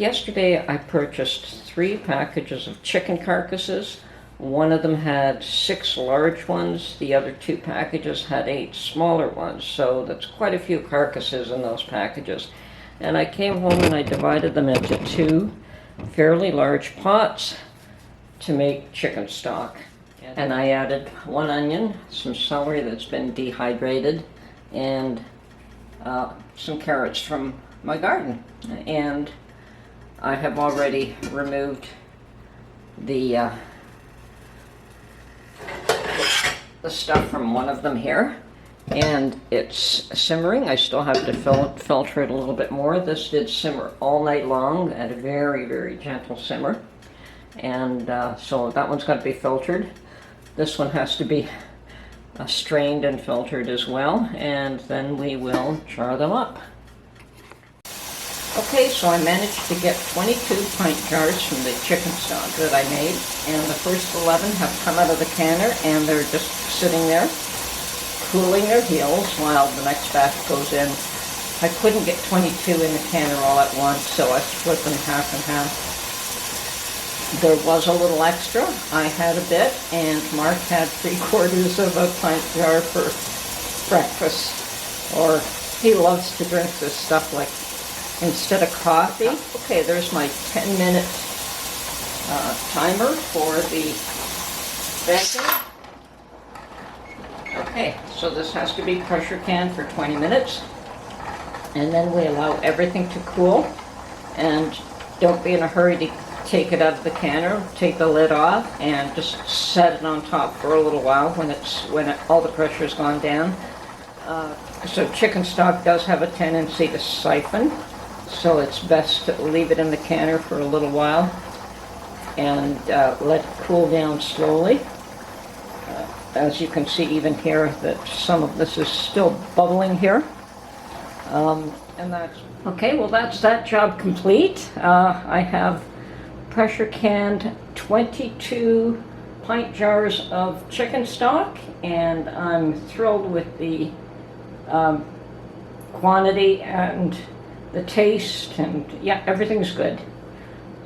Yesterday I purchased 3 packages of chicken carcasses. One of them had 6 large ones. The other 2 packages had 8 smaller ones. So that's quite a few carcasses in those packages. And I came home and I divided them into 2 fairly large pots to make chicken stock. And I added 1 onion, some celery that's been dehydrated, and some carrots from my garden. And I have already removed the stuff from one of them here, and it's simmering. I still have to filter it a little bit more. This did simmer all night long at a very, very gentle simmer, and so that one's got to be filtered. This one has to be strained and filtered as well, and then we will jar them up. Okay, so I managed to get 22 pint jars from the chicken stock that I made, and the first 11 have come out of the canner, and they're just sitting there, cooling their heels while the next batch goes in. I couldn't get 22 in the canner all at once, so I split them half and half. There was a little extra. I had a bit, and Mark had 3/4 of a pint jar for breakfast, or he loves to drink this stuff like instead of coffee. Okay, there's my 10-minute timer for the baking. Okay, so this has to be pressure canned for 20 minutes. And then we allow everything to cool. And don't be in a hurry to take it out of the canner. Take the lid off and just set it on top for a little while when all the pressure's gone down. So chicken stock does have a tendency to siphon. So it's best to leave it in the canner for a little while and let it cool down slowly. As you can see even here that some of this is still bubbling here. And that's okay, well that's that job complete. I have pressure canned 22 pint jars of chicken stock, and I'm thrilled with the quantity and the taste, and yeah, everything's good.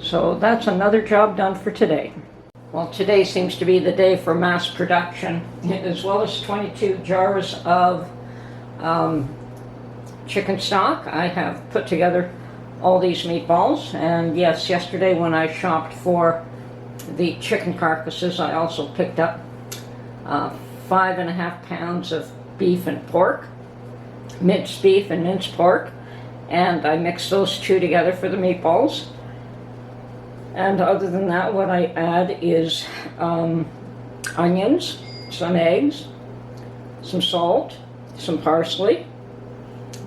So that's another job done for today. Well, today seems to be the day for mass production, as well as 22 jars of chicken stock. I have put together all these meatballs, and yes, yesterday when I shopped for the chicken carcasses, I also picked up 5.5 pounds of beef and pork, minced beef and minced pork, and I mixed those 2 together for the meatballs. And other than that, what I add is onions, some eggs, some salt, some parsley,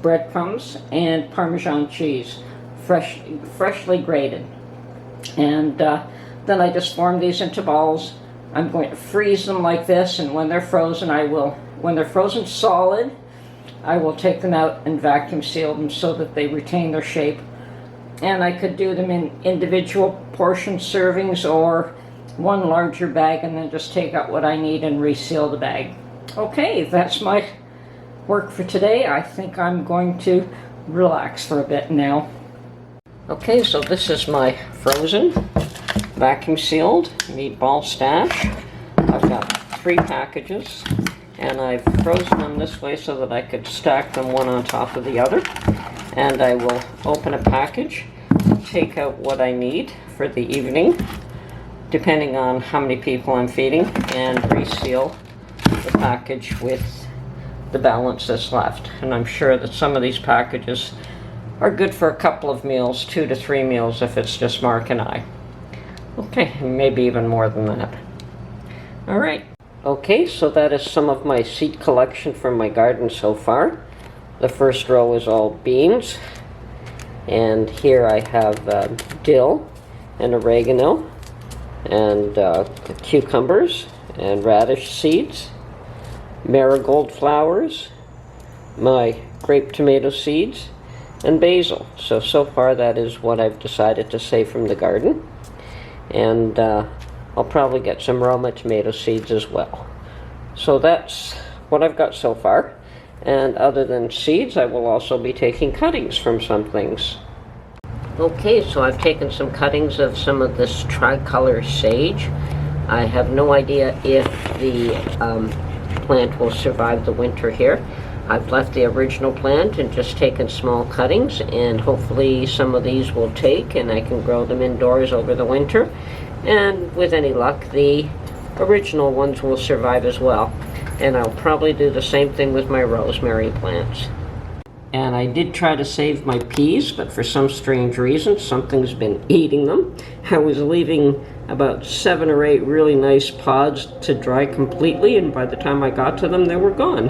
breadcrumbs, and Parmesan cheese, freshly grated. And then I just form these into balls. I'm going to freeze them like this, and when they're frozen, when they're frozen solid, I will take them out and vacuum seal them so that they retain their shape. And I could do them in individual portion servings or one larger bag, and then just take out what I need and reseal the bag. Okay, that's my work for today. I think I'm going to relax for a bit now. Okay, so this is my frozen, vacuum sealed meatball stash. I've got 3 packages, and I've frozen them this way so that I could stack them one on top of the other. And I will open a package, take out what I need for the evening, depending on how many people I'm feeding, and reseal the package with the balance that's left. And I'm sure that some of these packages are good for a couple of meals, 2 to 3 meals if it's just Mark and I. Okay, maybe even more than that. All right. Okay, so that is some of my seed collection from my garden so far. The first row is all beans, and here I have dill and oregano and cucumbers and radish seeds, marigold flowers, my grape tomato seeds, and basil. So far that is what I've decided to save from the garden, and I'll probably get some Roma tomato seeds as well. So that's what I've got so far. And other than seeds, I will also be taking cuttings from some things. Okay, so I've taken some cuttings of some of this tricolor sage. I have no idea if the plant will survive the winter here. I've left the original plant and just taken small cuttings, and hopefully some of these will take and I can grow them indoors over the winter. And with any luck, the original ones will survive as well. And I'll probably do the same thing with my rosemary plants. And I did try to save my peas, but for some strange reason, something's been eating them. I was leaving about 7 or 8 really nice pods to dry completely, and by the time I got to them, they were gone.